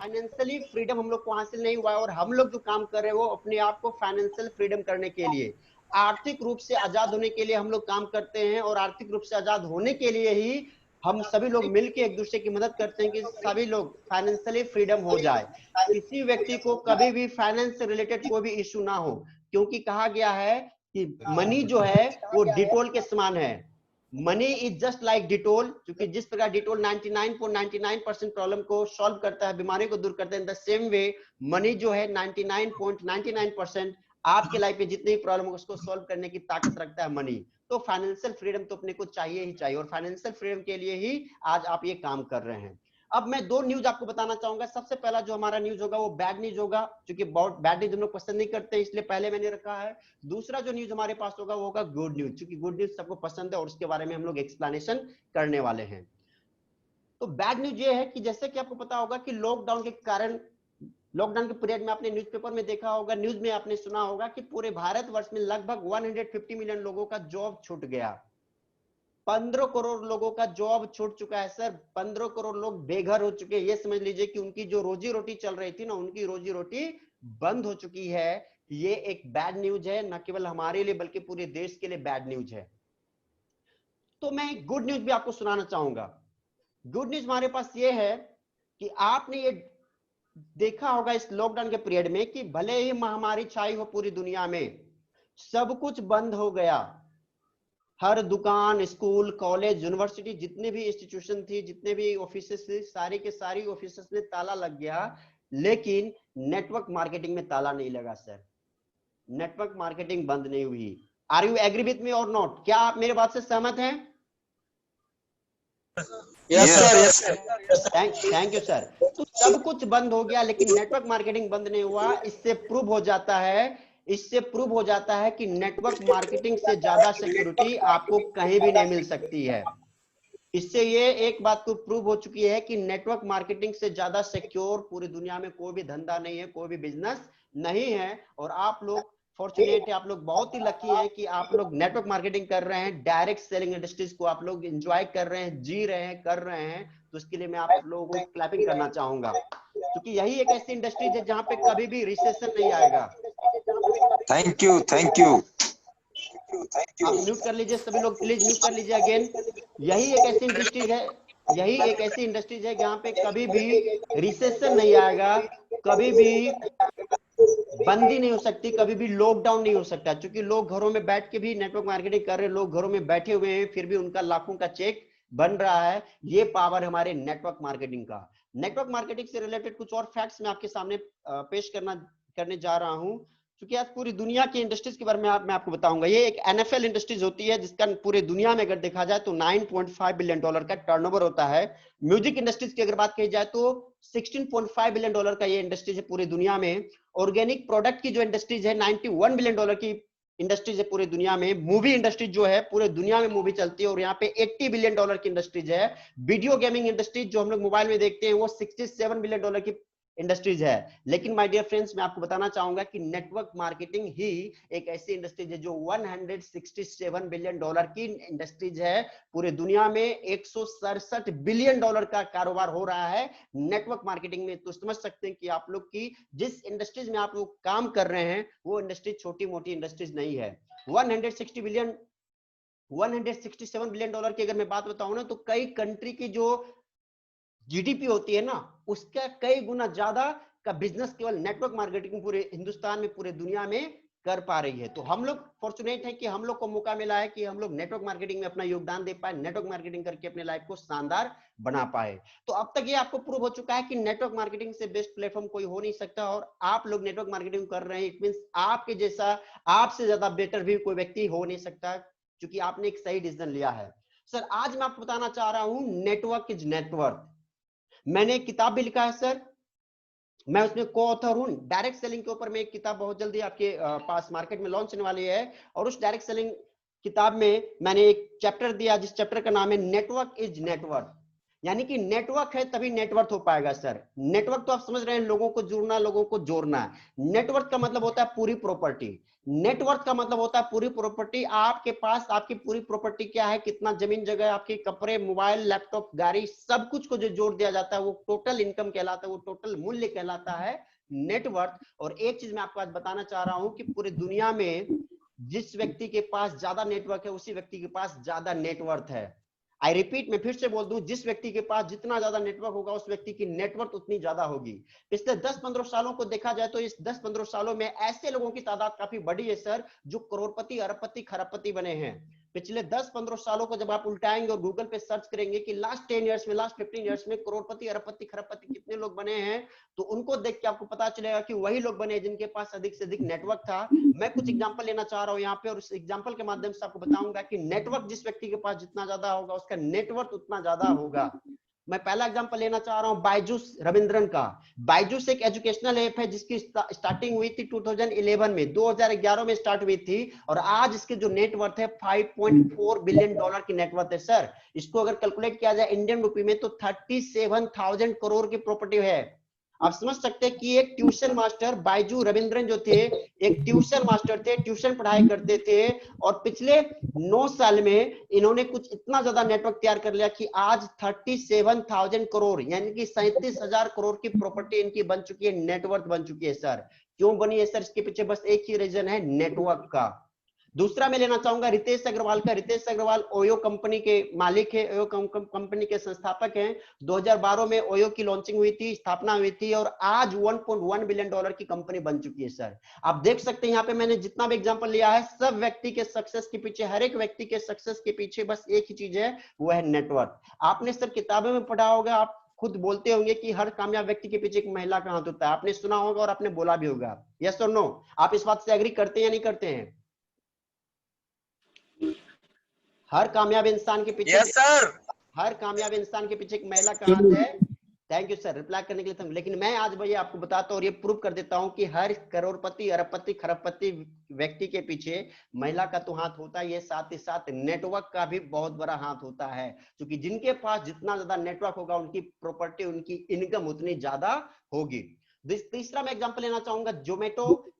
Financially freedom हम लोग को हासिल नहीं हुआ है, और हम लोग जो काम कर रहे हैं वो अपने आप को फाइनेंशियल फ्रीडम करने के लिए, आर्थिक रूप से आजाद होने के लिए हम लोग काम करते हैं, और आर्थिक रूप से आजाद होने के लिए ही हम सभी लोग मिलकर एक दूसरे की मदद करते हैं कि सभी लोग फाइनेंशियली फ्रीडम हो जाए, किसी व्यक्ति को कभी भी फाइनेंस से रिलेटेड कोई भी इश्यू ना हो, क्योंकि कहा गया है कि मनी जो है वो डिटोल के समान है। Money is just like Dettol, क्योंकि जिस प्रकार डिटोल 99.99% प्रॉब्लम को सॉल्व करता है, बीमारी को दूर करता है, in the same way money जो है 99.99% आपके लाइफ में जितनी प्रॉब्लम है उसको सॉल्व करने की ताकत रखता है मनी। तो फाइनेंशियल फ्रीडम तो अपने को चाहिए ही चाहिए, और फाइनेंशियल फ्रीडम के लिए ही आज आप ये काम कर रहे हैं। अब मैं दो न्यूज आपको बताना चाहूंगा। सबसे पहला जो हमारा न्यूज होगा वो बैड न्यूज होगा, क्योंकि बहुत बैड न्यूज हम लोग पसंद नहीं करते, इसलिए पहले मैंने रखा है। दूसरा जो न्यूज हमारे पास होगा वो होगा गुड न्यूज, क्योंकि गुड न्यूज सबको पसंद है और उसके बारे में हम लोग एक्सप्लेनेशन करने वाले हैं। तो बैड न्यूज ये है कि जैसे कि आपको पता होगा कि लॉकडाउन के कारण, लॉकडाउन के पीरियड में आपने न्यूज़पेपर में देखा होगा, न्यूज में आपने सुना होगा कि पूरे भारतवर्ष में लगभग 150 मिलियन लोगों का जॉब छूट गया। 15 करोड़ लोगों का जॉब छूट चुका है सर। 15 करोड़ लोग बेघर हो चुके हैं। ये समझ लीजिए कि उनकी जो रोजी रोटी चल रही थी ना, उनकी रोजी रोटी बंद हो चुकी है। ये एक बैड न्यूज है, न केवल हमारे लिए बल्कि पूरे देश के लिए बैड न्यूज है। तो मैं एक गुड न्यूज भी आपको सुनाना चाहूंगा। गुड न्यूज हमारे पास ये है कि आपने ये देखा होगा इस लॉकडाउन के पीरियड में कि भले ही महामारी छाई हो पूरी दुनिया में, सब कुछ बंद हो गया। हर दुकान, स्कूल, कॉलेज, यूनिवर्सिटी, जितने भी इंस्टीट्यूशन थी, जितने भी ऑफिसेस थे, सारी के सारी ऑफिसेस में ताला लग गया। लेकिन नेटवर्क मार्केटिंग में ताला नहीं लगा सर। नेटवर्क मार्केटिंग बंद नहीं हुई। Are you agree with me और नॉट? क्या आप मेरे बात से सहमत हैं? Yes sir, yes sir. Thank you sir. तो सब कुछ बंद हो गया लेकिन नेटवर्क मार्केटिंग बंद नहीं हुआ। इससे प्रूव हो जाता है कि नेटवर्क मार्केटिंग से ज्यादा सिक्योरिटी आपको कहीं भी नहीं मिल सकती है। इससे ये एक बात को प्रूव हो चुकी है कि नेटवर्क मार्केटिंग से ज्यादा सिक्योर पूरी दुनिया में कोई भी धंधा नहीं है, कोई भी बिजनेस नहीं है। और आप लोग फॉर्चुनेट है, आप लोग बहुत ही लकी हैं कि आप लोग नेटवर्क मार्केटिंग कर रहे हैं, डायरेक्ट सेलिंग इंडस्ट्रीज को आप लोग एंजॉय कर रहे हैं, जी रहे हैं, कर रहे हैं। तो उसके लिए मैं आप लोगों को क्लैपिंग करना चाहूंगा, क्योंकि यही एक ऐसी इंडस्ट्रीज है जहां पे कभी भी रिसेशन नहीं आएगा। Thank you, thank you. आप म्यूट कर लीजिए, सभी लोग प्लीज म्यूट कर लीजिए अगेन। यही एक ऐसी इंडस्ट्रीज है जहां पे कभी भी रिसेशन नहीं आएगा, कभी भी बंदी नहीं हो सकती, कभी भी लॉकडाउन नहीं हो सकता, क्योंकि लोग घरों में बैठ के भी नेटवर्क मार्केटिंग कर रहे हैं। लोग घरों में बैठे हुए हैं फिर भी उनका लाखों का चेक बन रहा है। ये पावर हमारे नेटवर्क मार्केटिंग का। नेटवर्क मार्केटिंग से रिलेटेड कुछ और फैक्ट्स मैं आपके सामने पेश करने जा रहा हूं, क्योंकि आज पूरी दुनिया की इंडस्ट्रीज के बारे में मैं आपको बताऊंगा। ये एक एनएफएल इंडस्ट्रीज होती है जिसका पूरे दुनिया में अगर देखा जाए तो $9.5 बिलियन का टर्नओवर होता है। म्यूजिक इंडस्ट्रीज की अगर बात की जाए तो $16.5 बिलियन का ये इंडस्ट्रीज है पूरी दुनिया में। ऑर्गेनिक प्रोडक्ट की जो इंडस्ट्रीज है $91 बिलियन की इंडस्ट्रीज है पूरी दुनिया में। मूवी इंडस्ट्रीज जो है पूरे दुनिया में मूवी चलती है और यहाँ पे $80 बिलियन की इंडस्ट्रीज है। वीडियो गेमिंग इंडस्ट्रीज जो हम लोग मोबाइल में देखते हैं वो $67 बिलियन की इंडस्ट्रीज है। लेकिन माय डियर फ्रेंड्स, मैं आपको बताना चाहूंगा कि नेटवर्क मार्केटिंग ही एक ऐसी इंडस्ट्रीज है जो $167 बिलियन की इंडस्ट्रीज है। पूरे दुनिया में $167 बिलियन का कारोबार हो रहा है नेटवर्क मार्केटिंग में। तो समझ सकते हैं कि आप लोग की जिस इंडस्ट्रीज में आप लोग काम कर रहे हैं वो इंडस्ट्री छोटी मोटी इंडस्ट्रीज नहीं है। 167 बिलियन डॉलर की अगर मैं बात बताऊं ना, तो कई कंट्री की जो जीडीपी होती है ना, उसका कई गुना ज्यादा का बिजनेस केवल नेटवर्क मार्केटिंग पूरे हिंदुस्तान में, पूरे दुनिया में कर पा रही है। तो हम लोग फॉर्चुनेट है कि हम लोग को मौका मिला है कि हम लोग नेटवर्क मार्केटिंग में अपना योगदान दे पाए, नेटवर्क मार्केटिंग करके अपने लाइफ को शानदार बना पाए। तो अब तक ये आपको प्रूव हो चुका है कि नेटवर्क मार्केटिंग से बेस्ट प्लेटफॉर्म कोई हो नहीं सकता, और आप लोग नेटवर्क मार्केटिंग कर रहे हैं, इट मींस आपके जैसा, आपसे ज्यादा बेटर भी कोई व्यक्ति हो नहीं सकता, क्योंकि आपने एक सही डिसीजन लिया है। सर आज मैं आपको बताना चाह रहा हूं नेटवर्क इज नेटवर्क। मैंने एक किताब भी लिखा है सर, मैं उसमें को ऑथर हूं। डायरेक्ट सेलिंग के ऊपर में एक किताब बहुत जल्दी आपके पास मार्केट में लॉन्च होने वाली है, और उस डायरेक्ट सेलिंग किताब में मैंने एक चैप्टर दिया जिस चैप्टर का नाम है नेटवर्क इज नेटवर्क। यानी कि नेटवर्क है तभी नेटवर्क हो पाएगा सर। नेटवर्क तो आप समझ रहे हैं, लोगों को जुड़ना, लोगों को जोड़ना। नेटवर्क का मतलब होता है पूरी प्रॉपर्टी। नेटवर्क का मतलब होता है पूरी प्रॉपर्टी। आपके पास आपकी पूरी प्रॉपर्टी क्या है, कितना जमीन जगह, आपके कपड़े, मोबाइल, लैपटॉप, गाड़ी, सब कुछ को जो जोड़ दिया जाता है वो टोटल इनकम कहलाता है, वो टोटल मूल्य कहलाता है नेटवर्क। और एक चीज मैं आपको आज बताना चाह रहा हूं कि पूरी दुनिया में जिस व्यक्ति के पास ज्यादा नेटवर्क है उसी व्यक्ति के पास ज्यादा नेटवर्थ है। आई रिपीट, मैं फिर से बोल दूं, जिस व्यक्ति के पास जितना ज्यादा नेटवर्क होगा उस व्यक्ति की नेटवर्थ उतनी ज्यादा होगी। पिछले 10-15 सालों को देखा जाए तो इस 10-15 सालों में ऐसे लोगों की तादाद काफी बड़ी है सर, जो करोड़पति, अरबपति, खरबपति बने हैं। पिछले 10-15 सालों को जब आप उल्टाएंगे और गूगल पे सर्च करेंगे कि लास्ट 10 इयर्स में, लास्ट 15 इयर्स में करोड़पति, अरबपति, खरबपति कितने लोग बने हैं, तो उनको देख के आपको पता चलेगा कि वही लोग बने जिनके पास अधिक से अधिक नेटवर्क था। मैं कुछ एग्जांपल लेना चाह रहा हूं यहाँ पे, और उस एग्जांपल के माध्यम से आपको बताऊंगा कि नेटवर्क जिस व्यक्ति के पास जितना ज्यादा होगा उसका नेटवर्क उतना ज्यादा होगा। मैं पहला एग्जांपल लेना चाह रहा हूं बायजूस रविंद्रन का। बायजूस एक एजुकेशनल ऐप है जिसकी स्टार्टिंग हुई थी 2011 में, 2011 में स्टार्ट हुई थी, और आज इसके जो नेटवर्थ है 5.4 बिलियन डॉलर की नेटवर्थ है सर। इसको अगर कैलकुलेट किया जाए इंडियन रुपी में तो 37,000 करोड़ की प्रॉपर्टी है। आप समझ सकते हैं कि एक ट्यूशन मास्टर बायजू रविंद्रन जो थे, एक ट्यूशन मास्टर थे, ट्यूशन पढ़ाई करते थे, और पिछले 9 साल में इन्होंने कुछ इतना ज्यादा नेटवर्क तैयार कर लिया कि आज 37,000 करोड़ यानी कि 37,000 करोड़ की प्रॉपर्टी इनकी बन चुकी है, नेटवर्क बन चुकी है सर। क्यों बनी है सर? इसके पीछे बस एक ही रीजन है, नेटवर्क का। दूसरा मैं लेना चाहूंगा रितेश अग्रवाल का। रितेश अग्रवाल ओयो कंपनी के मालिक है, ओयो कंपनी के संस्थापक हैं। 2012 में ओयो की लॉन्चिंग हुई थी, स्थापना हुई थी, और आज 1.1 बिलियन डॉलर की कंपनी बन चुकी है सर। आप देख सकते हैं यहाँ पे मैंने जितना भी एग्जांपल लिया है, सब व्यक्ति के सक्सेस के पीछे, हर एक व्यक्ति के सक्सेस के पीछे बस एक ही चीज है, वो है नेटवर्क। आपने सब किताबों में पढ़ा होगा, आप खुद बोलते होंगे कि हर कामयाब व्यक्ति के पीछे एक महिला का हाथ होता है। आपने सुना होगा और आपने बोला भी होगा। यस और नो? आप इस बात से एग्री करते हैं या नहीं करते हैं? हर कामयाब इंसान के पीछे, यस सर। हर कामयाब इंसान के पीछे एक महिला का हाथ है। थैंक यू सर रिप्लाई करने के लिए। लेकिन मैं आज भैया आपको बताता हूँ और ये प्रूव कर देता हूँ कि हर करोड़पति, अरबपति, खरबपति व्यक्ति के पीछे महिला का तो हाथ होता है, ये साथ ही साथ नेटवर्क का भी बहुत बड़ा हाथ होता है। क्योंकि जिनके पास जितना ज्यादा नेटवर्क होगा उनकी प्रॉपर्टी, उनकी इनकम उतनी ज्यादा होगी। तीसरा मैं एग्जांपल लेना चाहूंगा, जोमेटो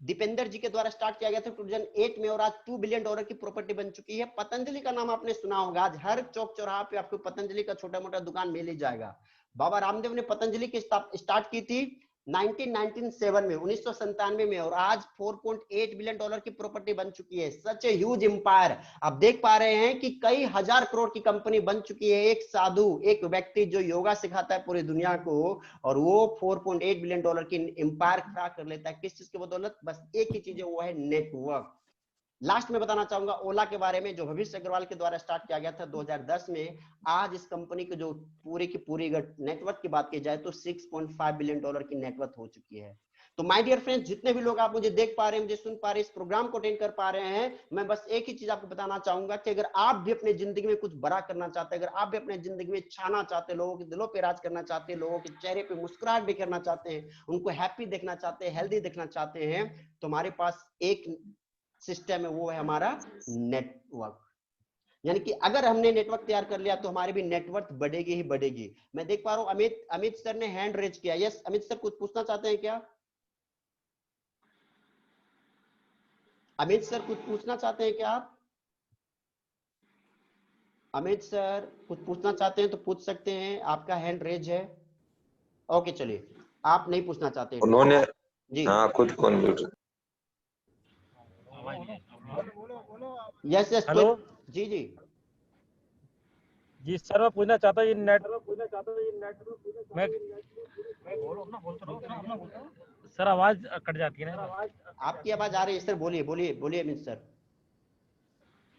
दीपेंद्र जी के द्वारा स्टार्ट किया गया था 2008 में, और आज 2 बिलियन डॉलर की प्रॉपर्टी बन चुकी है। पतंजलि का नाम आपने सुना होगा, आज हर चौक चौराहा पे आपको पतंजलि का छोटा मोटा दुकान मिल ही जाएगा। बाबा रामदेव ने पतंजलि की स्टार्ट की थी 1997 में, 1997 में, और आज 4.8 बिलियन डॉलर की प्रॉपर्टी बन चुकी है। सच ए ह्यूज एम्पायर। आप देख पा रहे हैं कि कई हजार करोड़ की कंपनी बन चुकी है। एक साधु, एक व्यक्ति जो योगा सिखाता है पूरी दुनिया को, और वो 4.8 बिलियन डॉलर की एम्पायर खड़ा कर लेता है। किस चीज की बदौलत? बस एक ही चीज है, वो है नेटवर्क। लास्ट में बताना चाहूंगा ओला के बारे में, जो भविष्य अग्रवाल के द्वारा स्टार्ट किया गया था 2010 में। आज इस कंपनी की जो पूरी की पूरी नेटवर्क की बात की जाए तो 6.5 बिलियन डॉलर की नेटवर्क हो चुकी है। तो माय डियर फ्रेंड्स, जितने भी लोग आप मुझे देख पा रहे हैं, मुझे सुन पा रहे हैं, इस प्रोग्राम को अटेंड कर पा रहे हैं, मैं बस एक ही चीज आपको बताना चाहूंगा कि अगर आप भी अपनी जिंदगी में कुछ बड़ा करना चाहते हैं, अगर आप भी अपनी जिंदगी में छाना चाहते हैं, लोगों के दिलों पे राज करना चाहते हैं, लोगों के चेहरे पे मुस्कुराहट भी करना चाहते हैं, उनको हैप्पी देखना चाहते हैं, हेल्दी देखना चाहते हैं, तो हमारे पास एक सिस्टम है, वो है हमारा नेटवर्क। यानी कि अगर हमने नेटवर्क तैयार कर लिया तो हमारी भी नेटवर्क बढ़ेगी ही बढ़ेगी। मैं देख पा रहा हूं अमित सर ने हैंड रेज किया। यस अमित सर, कुछ पूछना चाहते हैं क्या? अमित सर कुछ पूछना चाहते हैं क्या आप? अमित सर कुछ पूछना चाहते हैं तो पूछ सकते हैं, आपका हैंड रेज है। ओके चलिए, आप नहीं पूछना चाहते उन्होंने जी। हाँ खुद कौन यस यस, हेलो जी जी जी सर, मैं पूछना चाहता हूँ ये नेट मैं सर आवाज कट जाती है ना। आपकी आवाज आ रही है सर, बोलिए बोलिए बोलिए अमित सर।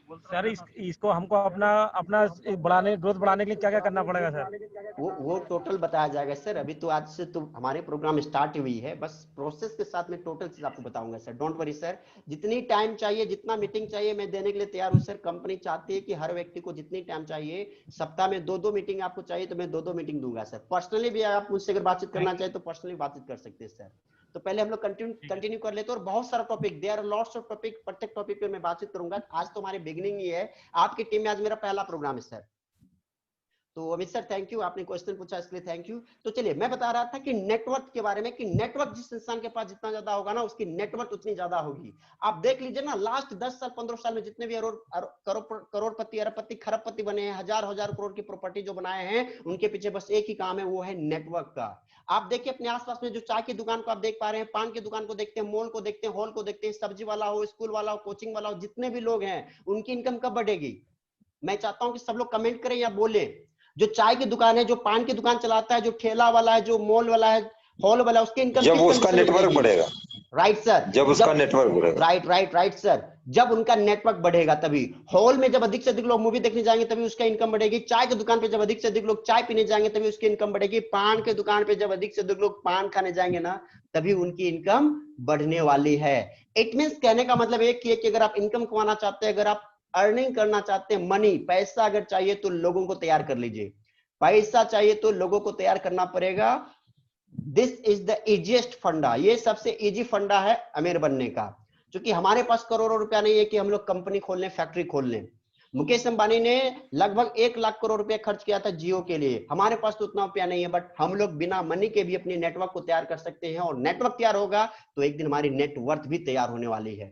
सर इसको हमको अपना अपना ग्रोथ बढ़ाने के लिए क्या क्या करना पड़ेगा सर? वो टोटल बताया जाएगा सर। अभी तो आज से तो हमारे प्रोग्राम स्टार्ट हुई है, बस प्रोसेस के साथ में टोटल चीज आपको बताऊंगा सर। डोंट वरी सर, जितनी टाइम चाहिए, जितना मीटिंग चाहिए, मैं देने के लिए तैयार हूँ सर। कंपनी चाहती है कि हर व्यक्ति को जितनी टाइम चाहिए, सप्ताह में 2-2 मीटिंग आपको चाहिए तो मैं 2-2 मीटिंग दूंगा सर। पर्सनली भी आप मुझसे अगर बातचीत करना चाहे तो पर्सनली बातचीत कर सकते हैं सर। तो पहले हम लोग कंटिन्यू कर लेते हैं, और बहुत सारा topic, there are lots of topic, प्रत्येक टॉपिक पे मैं बातचीत करूंगा। आज तो हमारी बिगिनिंग ही है, आपकी टीम में आज मेरा पहला प्रोग्राम है सर। तो अमित सर थैंक यू, आपने क्वेश्चन पूछा इसके लिए थैंक यू। तो चलिए मैं बता रहा था कि नेटवर्क के बारे में, कि नेटवर्क जिस इंसान के पास जितना ज्यादा होगा ना, उसकी नेटवर्क उतनी ज्यादा होगी। आप देख लीजिए ना, लास्ट 10 साल 15 साल में जितने भी करोड़पति, अरबपति, खरबपति बने हैं, हजार हजार करोड़ की प्रॉपर्टी जो बनाए हैं, उनके पीछे बस एक ही काम है, वो है नेटवर्क का। आप देखिए अपने आसपास में जो चाय की दुकान को आप देख पा रहे हैं, पान की दुकान को देखते हैं, मॉल को देखते हैं, हॉल को देखते हैं, सब्जी वाला हो, स्कूल वाला हो, कोचिंग वाला हो, जितने भी लोग हैं उनकी इनकम कब बढ़ेगी? मैं चाहता हूं कि सब लोग कमेंट करें या बोले। जो चाय की दुकान है, जो पान की दुकान चलाता है, जो ठेला वाला है, जो मॉल वाला है, हॉल वाला, उसकी इनकम जब किस उसका कंडीशन में नेटवर्क बढ़ेगी? बढ़ेगा, राइट सर, जब उसका नेटवर्क बढ़ेगा। राइट सर, जब उनका नेटवर्क बढ़ेगा तभी। हॉल में जब अधिक से अधिक लोग मूवी देखने जाएंगे तभी उसका इनकम बढ़ेगी। चाय की दुकान पे जब अधिक से अधिक लोग चाय पीने जाएंगे तभी उसकी इनकम बढ़ेगी। पान की दुकान पे जब अधिक से अधिक लोग पान खाने जाएंगे ना, तभी उनकी इनकम बढ़ने वाली है। इट मींस, कहने का मतलब एक ही है कि अगर आप इनकम कमाना चाहते हैं, अगर आप अर्निंग करना चाहते हैं, मनी, पैसा अगर चाहिए तो लोगों को तैयार कर लीजिए। पैसा चाहिए तो लोगों को तैयार करना पड़ेगा। दिस इज द इजीएस्ट फंडा, ये सबसे इजी फंडा है अमीर बनने का। क्योंकि हमारे पास करोड़ों रुपया नहीं है कि हम लोग कंपनी खोल लें, फैक्ट्री खोल लें। मुकेश अंबानी ने लगभग 1 लाख करोड़ रुपया खर्च किया था जियो के लिए। हमारे पास तो उतना रुपया नहीं है, बट हम लोग बिना मनी के भी अपने नेटवर्क को तैयार कर सकते हैं, और नेटवर्क तैयार होगा तो एक दिन हमारी नेटवर्थ भी तैयार होने वाली है।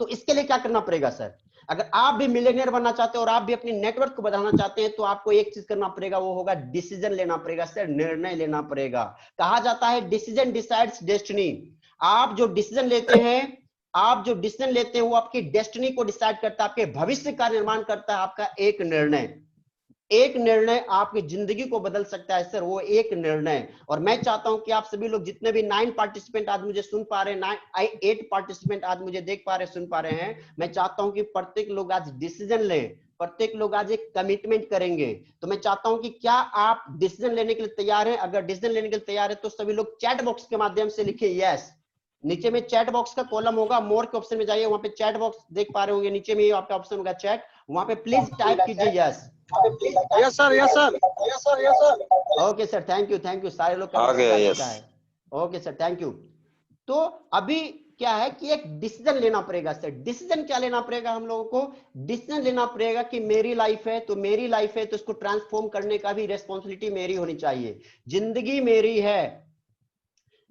तो इसके लिए क्या करना पड़ेगा सर? अगर आप भी मिलियनेयर बनना चाहते हैं और आप भी अपनी नेटवर्क को बढ़ाना चाहते हैं, तो आपको एक चीज करना पड़ेगा, वो होगा डिसीजन लेना पड़ेगा सर, निर्णय लेना पड़ेगा। कहा जाता है डिसीजन डिसाइड्स डेस्टिनी। आप जो डिसीजन लेते हैं, वो आपकी डेस्टिनी को डिसाइड करता है, आपके भविष्य का निर्माण करता है आपका एक निर्णय। एक निर्णय आपकी जिंदगी को बदल सकता है सर, वो एक निर्णय। और मैं चाहता हूं कि आप सभी लोग, जितने भी 9 पार्टिसिपेंट आज मुझे सुन पा रहे हैं, 8 पार्टिसिपेंट आज मुझे देख पा रहे, सुन पा रहे हैं, मैं चाहता हूं कि प्रत्येक लोग आज डिसीजन लें, प्रत्येक लोग आज एक कमिटमेंट करेंगे। तो मैं चाहता हूं कि क्या आप डिसीजन लेने के लिए तैयार हैं? अगर डिसीजन लेने के लिए तैयार है तो सभी लोग चैट बॉक्स के माध्यम से लिखिए यस। नीचे में चैट बॉक्स का कॉलम होगा, मोर के ऑप्शन में जाइए, वहां पे चैट बॉक्स देख पा रहे होंगे, नीचे में आपका ऑप्शन होगा चैट, वहां पे प्लीज टाइप कीजिए yes. Yes sir, yes sir, yes sir, yes sir. Okay sir, thank you, सारे लोग का आ मैसेज गया, आ यस। चुका है। Okay sir, thank you. तो अभी क्या है कि एक डिसीजन लेना पड़ेगा सर। डिसीजन क्या लेना पड़ेगा हम लोगों को? डिसीजन लेना पड़ेगा कि मेरी लाइफ है तो इसको ट्रांसफॉर्म करने का भी रेस्पॉन्सिबिलिटी मेरी होनी चाहिए। जिंदगी मेरी है,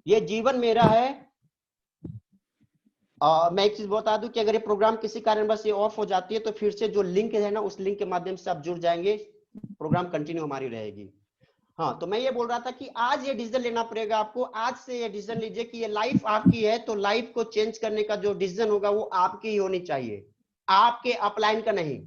ये जीवन मेरा है। मैं एक चीज बता दूं कि अगर ये प्रोग्राम किसी कारणवश ये ऑफ हो जाती है तो फिर से जो लिंक है ना, उस लिंक के माध्यम से आप जुड़ जाएंगे, प्रोग्राम कंटिन्यू हमारी रहेगी। हाँ, तो मैं ये बोल रहा था कि आज ये डिसीजन लेना पड़ेगा आपको। आज से ये डिसीजन लीजिए कि ये लाइफ आपकी है, तो लाइफ को चेंज करने का जो डिसीजन होगा वो आपकी ही होनी चाहिए, आपके अपलाइन का नहीं,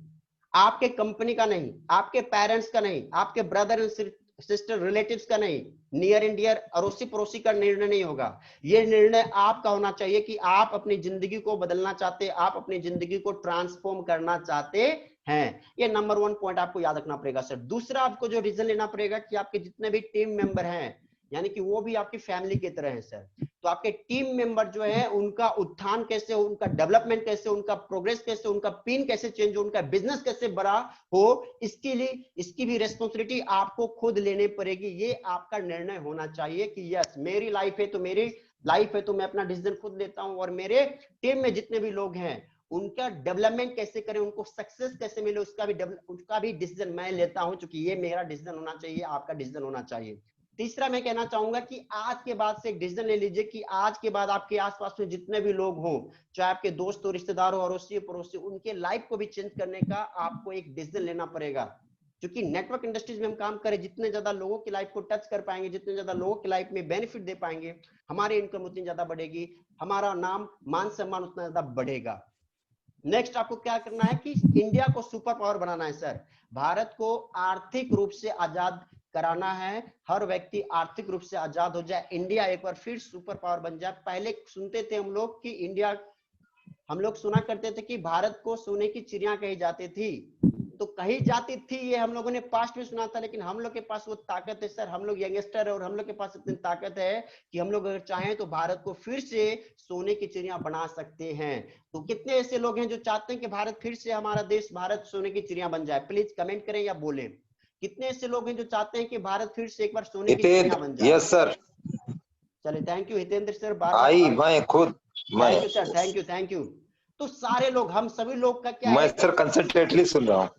आपके कंपनी का नहीं, आपके पेरेंट्स का नहीं, आपके ब्रदर एंड सिस्टर रिलेटिव्स का नहीं, नियर एंड डियर अड़ोसी पड़ोसी का निर्णय नहीं होगा। ये निर्णय आपका होना चाहिए कि आप अपनी जिंदगी को बदलना चाहते हैं, आप अपनी जिंदगी को ट्रांसफॉर्म करना चाहते हैं। ये नंबर 1 पॉइंट आपको याद रखना पड़ेगा सर। दूसरा, आपको जो डिसीजन लेना पड़ेगा कि आपके जितने भी टीम मेंबर हैं, यानी कि वो भी आपकी फैमिली की तरह है सर। तो आपके टीम मेंबर जो है, उनका उत्थान कैसे हो, उनका डेवलपमेंट कैसे, उनका प्रोग्रेस कैसे, उनका पिन कैसे चेंज हो, उनका बिजनेस कैसे बड़ा हो, इसके लिए इसकी भी रेस्पॉन्सिबिलिटी आपको खुद लेनी पड़ेगी। ये आपका निर्णय होना चाहिए कि यस, मेरी लाइफ है तो मैं अपना डिसीजन खुद लेता हूं, और मेरे टीम में जितने भी लोग हैं उनका डेवलपमेंट कैसे करें, उनको सक्सेस कैसे मिले, उसका भी डिसीजन मैं लेता हूं। क्योंकि ये मेरा डिसीजन होना चाहिए, आपका डिसीजन होना चाहिए। तीसरा, मैं कहना चाहूंगा कि आज के बाद से एक डिसीजन ले लीजिए कि आज के बाद आपके आसपास में जितने भी लोग हों, चाहे आपके दोस्त हो, रिश्तेदार हो, अड़ोसी पड़ोसी, उनके लाइफ को भी चेंज करने का आपको एक डिसीजन लेना पड़ेगा। क्योंकि नेटवर्क इंडस्ट्रीज में हम काम करें, जितने ज्यादा लोगों की लाइफ को टच कर पाएंगे, जितने ज्यादा लोगों की लाइफ में बेनिफिट दे पाएंगे, हमारी इनकम उतनी ज्यादा बढ़ेगी, हमारा नाम मान सम्मान उतना ज्यादा बढ़ेगा। नेक्स्ट, आपको क्या करना है कि इंडिया को सुपर पावर बनाना है सर। भारत को आर्थिक रूप से आजाद कराना है, हर व्यक्ति आर्थिक रूप से आजाद हो जाए, इंडिया एक बार फिर सुपर पावर बन जाए। पहले सुनते थे हम लोग कि हम लोग सुना करते थे कि भारत को सोने की चिड़िया कही जाती थी, तो कही जाती थी, ये हम लोगों ने पास्ट में सुना था, लेकिन हम लोग के पास वो ताकत है सर। हम लोग यंगस्टर है और हम लोग के पास इतनी ताकत है कि हम लोग अगर चाहें तो भारत को फिर से सोने की चिड़िया बना सकते हैं। तो कितने ऐसे लोग हैं जो चाहते हैं कि भारत फिर से, हमारा देश भारत सोने की चिड़िया बन जाए? प्लीज कमेंट करें या बोलें। कितने ऐसे लोग हैं जो चाहते हैं कि भारत फिर से एक बार सोने की चिड़िया बन जाए? Yes sir. चलिए, थैंक यू हितेंद्र सर। मैं खुद thank you sir, thank you. तो सारे लोग, हम सभी लोग का क्या मैं है, सर कंसंट्रेटली सुन रहा हूँ।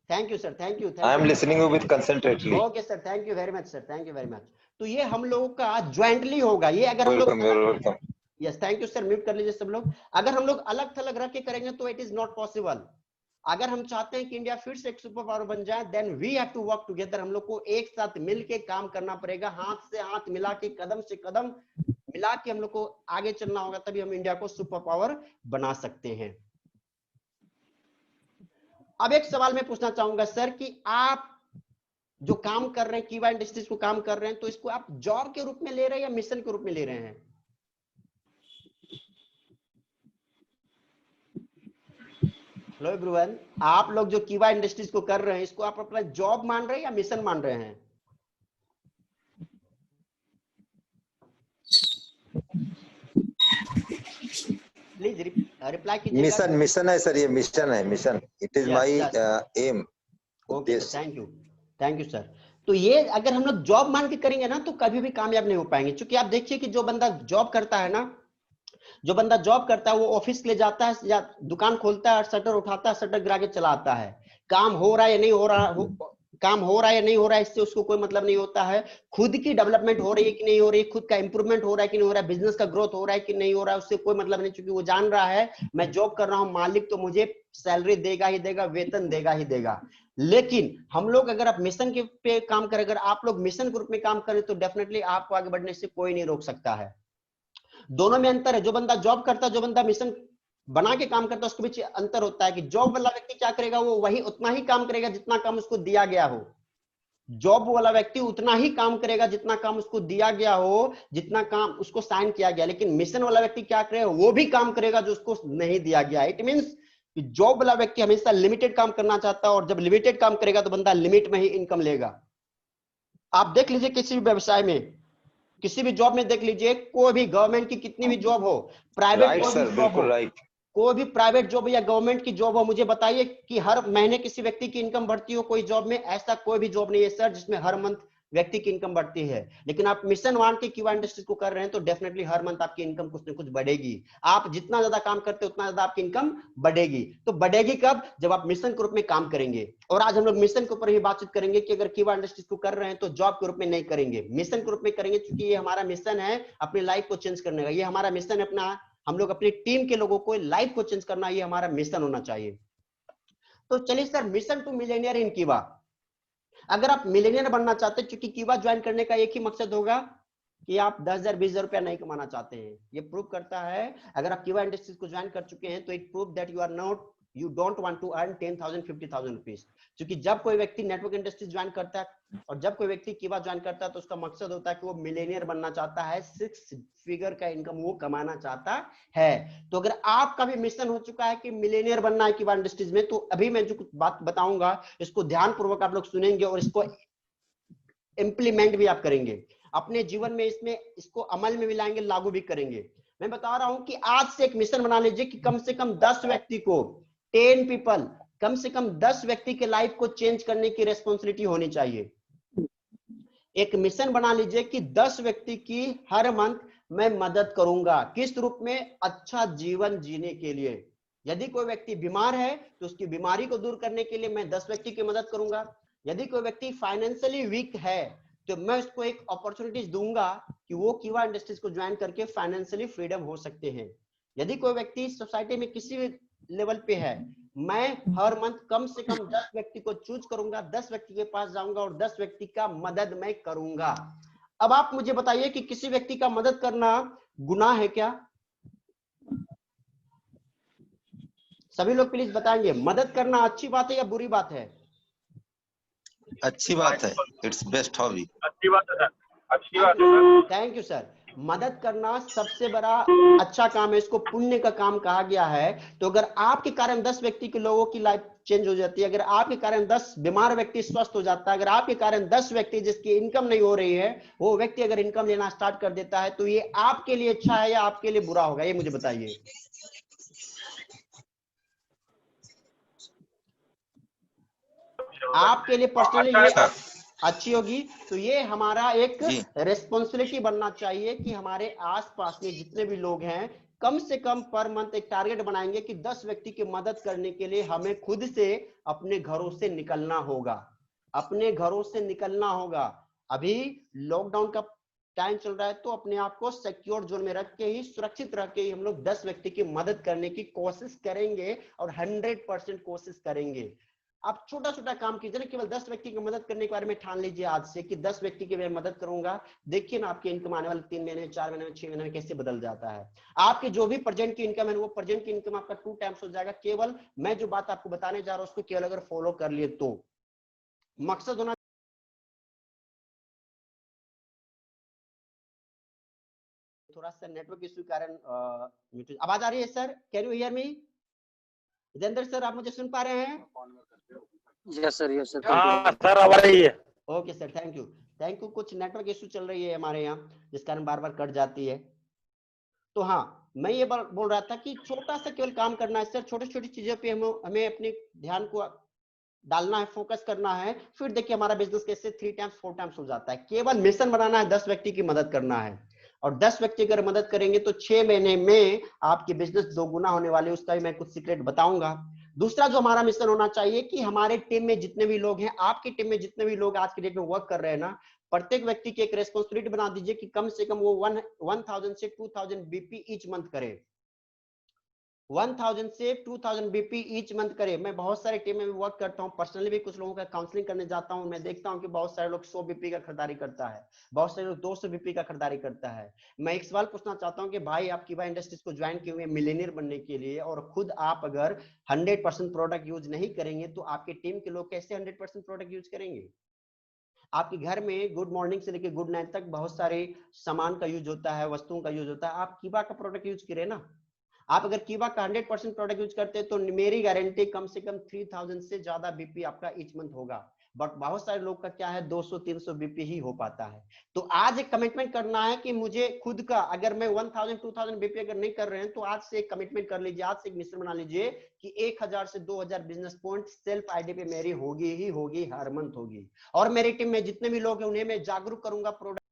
Thank you sir, thank you. I am listening you with concentratedly. Okay sir, thank you very much sir, thank you very much. तो ये हम लोगों का ज्वाइंटली होगा, ये अगर हम लोग Welcome, you're welcome. Yes, thank you sir, mute कर लीजिए सब लोग। अगर हम लोग अलग थलग रख के करेंगे तो इट इज नॉट पॉसिबल। अगर हम चाहते हैं कि इंडिया फिर से एक सुपर पावर बन जाए, then we have to work together. हम लोग को एक साथ मिलके काम करना पड़ेगा, हाथ से हाथ मिला के, कदम से कदम मिला के हम लोग को आगे चलना होगा, तभी हम इंडिया को सुपर पावर बना सकते हैं। अब एक सवाल मैं पूछना चाहूंगा सर कि आप जो काम कर रहे हैं, कीवा इंडस्ट्रीज को काम कर रहे हैं, तो इसको आप जॉब के रूप में ले रहे हैं या मिशन के रूप में ले रहे हैं? हेलो एवरीवन, आप लोग जो कीवा इंडस्ट्रीज को कर रहे हैं, इसको आप अपना जॉब मान रहे हैं या मिशन मान रहे हैं? प्लीज रिप्लाई कीजिएगा। मिशन है सर, ये मिशन है, mission. It is my aim. Okay, thank you sir. तो ये अगर हम लोग जॉब मान के करेंगे ना, तो कभी भी कामयाब नहीं हो पाएंगे। क्योंकि आप देखिए कि जो बंदा जॉब करता है ना, जो बंदा जॉब करता है, वो ऑफिस के लिए जाता है या दुकान खोलता है, शटर उठाता है, शटर गिरा के चला आता है। काम हो रहा है या नहीं हो रहा, काम हो रहा है या नहीं हो रहा है, इससे उसको कोई मतलब नहीं होता है। खुद की डेवलपमेंट हो रही है कि नहीं हो रही है, खुद का इंप्रूवमेंट हो रहा है कि नहीं हो रहा है, बिजनेस का ग्रोथ हो रहा है कि नहीं हो रहा है, उससे कोई मतलब नहीं। क्योंकि वो जान रहा है मैं जॉब कर रहा हूँ, मालिक तो मुझे सैलरी देगा ही देगा, वेतन देगा ही देगा। लेकिन हम लोग अगर आप मिशन के पे काम करें, अगर आप लोग मिशन ग्रुप में काम करें, तो डेफिनेटली आपको आगे बढ़ने से कोई नहीं रोक सकता है। दोनों में अंतर है। जो बंदा जॉब करता है, जो बंदा मिशन बना के काम करता है, उसके बीच अंतर होता है कि जॉब वाला व्यक्ति क्या करेगा, वो वही उतना ही काम करेगा जितना काम उसको दिया गया हो। जॉब वाला व्यक्ति उतना ही काम करेगा जितना काम उसको दिया गया हो, जितना काम उसको साइन किया गया। लेकिन मिशन वाला व्यक्ति क्या करेगा, वो भी काम करेगा जो उसको नहीं दिया गया। इट मींस जॉब वाला व्यक्ति हमेशा लिमिटेड काम करना चाहता है, और जब लिमिटेड काम करेगा तो बंदा लिमिट में ही इनकम लेगा। आप देख लीजिए किसी भी व्यवसाय में, किसी भी जॉब में देख लीजिए, कोई भी गवर्नमेंट की कितनी भी जॉब हो, प्राइवेट राइट सर, बिल्कुल राइट। कोई भी प्राइवेट जॉब या गवर्नमेंट की जॉब हो, मुझे बताइए कि हर महीने किसी व्यक्ति की इनकम बढ़ती हो कोई जॉब में? ऐसा कोई भी जॉब नहीं है सर जिसमें हर मंथ व्यक्ति की इनकम बढ़ती है। लेकिन आप मिशन वन के कीवा इंडस्ट्रीज को कर रहे हैं, तो डेफिनेटली हर मंथ आपकी इनकम कुछ न कुछ बढ़ेगी। आप जितना ज्यादा काम करते हैं उतना ज्यादा आपकी इनकम बढ़ेगी। तो बढ़ेगी कब? जब आप मिशन के रूप में काम करेंगे। और आज हम लोग मिशन के ऊपर ही बातचीत करेंगे कि अगर कीवा इंडस्ट्रीज को कर रहे हैं तो जॉब के रूप में नहीं करेंगे, मिशन के रूप में करेंगे। क्योंकि ये हमारा मिशन है अपनी लाइफ को चेंज करने का, ये हमारा मिशन है अपना, हम लोग अपनी टीम के लोगों को लाइफ को चेंज करना, ये हमारा मिशन होना चाहिए। तो चलिए सर, मिशन टू मिलेनियर इन कीवा। अगर आप मिलेनियर बनना चाहते हैं, क्योंकि कीवा ज्वाइन करने का एक ही मकसद होगा कि आप 10,000 20,000 रुपया नहीं कमाना चाहते हैं। ये प्रूव करता है, अगर आप कीवा इंडस्ट्रीज को ज्वाइन कर चुके हैं, तो it prove that you don't want to earn 10,000 50,000 rupees. क्योंकि जब कोई व्यक्ति नेटवर्क इंडस्ट्री ज्वाइन करता है और जब कोई व्यक्ति कीवा ज्वाइन करता है, तो उसका मकसद होता है कि वो मिलेनियर बनना चाहता है, 6 फिगर का इनकम वो कमाना चाहता है। तो अगर आपका भी मिशन हो चुका है कि मिलेनियर बनना है कीवा इंडस्ट्रीज में, तो अभी मैं जो कुछ बात बताऊंगा इसको ध्यानपूर्वक आप लोग सुनेंगे और इसको इंप्लीमेंट भी आप करेंगे अपने जीवन में, इसको अमल में भी लाएंगे, लागू भी करेंगे। मैं बता रहा हूं कि आज से एक मिशन बना लीजिए कि कम से कम 10 व्यक्ति को, 10 पीपल, कम से कम 10 व्यक्ति के लाइफ को चेंज करने की रेस्पॉन्सिबिलिटी होनी चाहिए। एक मिशन बना लीजिए कि 10 व्यक्ति की हर मंथ मैं मदद करूंगा। किस रूप में? अच्छा जीवन जीने के लिए। यदि कोई व्यक्ति बीमार है तो उसकी बीमारी को दूर करने के लिए मैं 10 व्यक्ति की मदद करूंगा। यदि कोई व्यक्ति फाइनेंशियली वीक है तो मैं उसको एक अपॉर्चुनिटीज दूंगा कि वो कीवा इंडस्ट्रीज को ज्वाइन करके फाइनेंशियली फ्रीडम हो सकते हैं। यदि कोई व्यक्ति सोसाइटी में किसी भी लेवल पे है, मैं हर मंथ कम से कम 10 व्यक्ति को चूज करूंगा, 10 व्यक्ति के पास जाऊंगा और 10 व्यक्ति का मदद मैं करूंगा। अब आप मुझे बताइए कि किसी व्यक्ति का मदद करना गुनाह है क्या? सभी लोग प्लीज बताएंगे, मदद करना अच्छी बात है या बुरी बात है? अच्छी बात है, इट्स बेस्ट हॉबी। अच्छी बात है सर, अच्छी बात है सर। Thank you sir. मदद करना सबसे बड़ा अच्छा काम है, इसको पुण्य का काम कहा गया है। तो अगर आपके कारण 10 व्यक्ति के लोगों की लाइफ चेंज हो जाती है, अगर आपके कारण 10 बीमार व्यक्ति स्वस्थ हो जाता है, अगर आपके कारण 10 व्यक्ति जिसकी इनकम नहीं हो रही है, वो व्यक्ति अगर इनकम लेना स्टार्ट कर देता है, तो ये आपके लिए अच्छा है या आपके लिए बुरा होगा? ये मुझे बताइए। आपके लिए पर्सनली ये अच्छी होगी। तो ये हमारा एक जी। रेस्पॉन्सिबिलिटी बनना चाहिए कि हमारे आसपास में जितने भी लोग हैं कम से कम पर मंथ एक टारगेट बनाएंगे कि 10 व्यक्ति की मदद करने के लिए हमें खुद से अपने घरों से निकलना होगा, अपने घरों से निकलना होगा। अभी लॉकडाउन का टाइम चल रहा है तो अपने आप को सिक्योर जोन में रख के ही, सुरक्षित रख के ही हम लोग 10 व्यक्ति की मदद करने की कोशिश करेंगे और 100% कोशिश करेंगे। आप छोटा छोटा काम कीजिए ना, केवल 10 व्यक्ति की मदद करने के बारे में ठान लीजिए आज से कि 10 व्यक्ति की मैं मदद करूंगा। देखिए ना आपकी इनकम आने वाले 3 महीने, 4 महीने में, 6 महीने में कैसे बदल जाता है। आपकी जो भी प्रेजेंट की इनकम है वो प्रेजेंट की इनकम आपका 2 टाइम्स हो जाएगा। केवल मैं जो बात आपको बताने जा रहा हूं उसको केवल अगर फॉलो कर लिए तो। मकसद होना, थोड़ा सा नेटवर्क इश्यू के कारण आवाज आ रही है sir? Can you hear me? Jitendra sir आप मुझे सुन पा रहे हैं? यस सर हाँ सर अब आ रही है। Okay sir, thank you. Thank you. कुछ नेटवर्क इश्यू चल रही है हमारे यहाँ जिस कारण बार बार कट जाती है। तो हाँ, मैं ये बोल रहा था कि छोटा सा केवल काम करना है सर, छोटी छोटी चीजों पे हमें अपने ध्यान को डालना है, फोकस करना है। फिर देखिए हमारा बिजनेस कैसे 3 टाइम्स 4 टाइम्स हो जाता है। केवल मिशन बनाना है, 10 व्यक्ति की मदद करना है और 10 व्यक्ति अगर मदद करेंगे तो 6 महीने में आपकी बिजनेस 2 गुना होने वाली है। उसका भी मैं कुछ सीक्रेट बताऊंगा। दूसरा जो हमारा मिशन होना चाहिए कि हमारे टीम में जितने भी लोग हैं, आपकी टीम में जितने भी लोग आज के डेट में वर्क कर रहे हैं ना, प्रत्येक व्यक्ति की एक रेस्पॉन्सिबिलिटी बना दीजिए कि कम से कम वो 1000 से 2000 बीपी ईच मंथ करे। 1000 से 2000 बीपी ईच मंथ करे। मैं बहुत सारे टीम में वर्क करता हूं, पर्सनली भी कुछ लोगों का काउंसलिंग करने जाता हूं। मैं देखता हूं कि बहुत सारे लोग 100 बीपी का खरीदारी करता है, बहुत सारे लोग 200 बीपी का खरीदारी करता है। मैं एक सवाल पूछना चाहता हूं कि भाई आप कीबा इंडस्ट्रीज को ज्वाइन किए हुए मिलियनियर बनने के लिए और खुद आप अगर 100% प्रोडक्ट यूज नहीं करेंगे तो आपकी टीम के लोग कैसे 100% प्रोडक्ट यूज करेंगे? आपके घर में गुड मॉर्निंग से लेकर गुड नाइट तक बहुत सारे सामान का यूज होता है, वस्तुओं का यूज होता है। आप कीबा का प्रोडक्ट यूज करें ना। आप अगर कीबा का 100% प्रोडक्ट यूज करते हैं तो मेरी गारंटी कम से कम 3000 से ज्यादा बीपी आपका ईच मंथ होगा। बट बहुत सारे लोग का क्या है, 200-300 बीपी ही हो पाता है। तो आज एक कमिटमेंट करना है कि मुझे खुद का, अगर मैं 1000-2000 बीपी अगर नहीं कर रहे हैं तो आज से एक कमिटमेंट कर लीजिए, आज से एक मिशन बना लीजिए कि 1000 से 2000 बिजनेस पॉइंट सेल्फ आईडी पे मेरी होगी ही होगी, हर मंथ होगी। और मेरी टीम में जितने भी लोग हैं उन्हें मैं जागरूक करूंगा प्रोडक्ट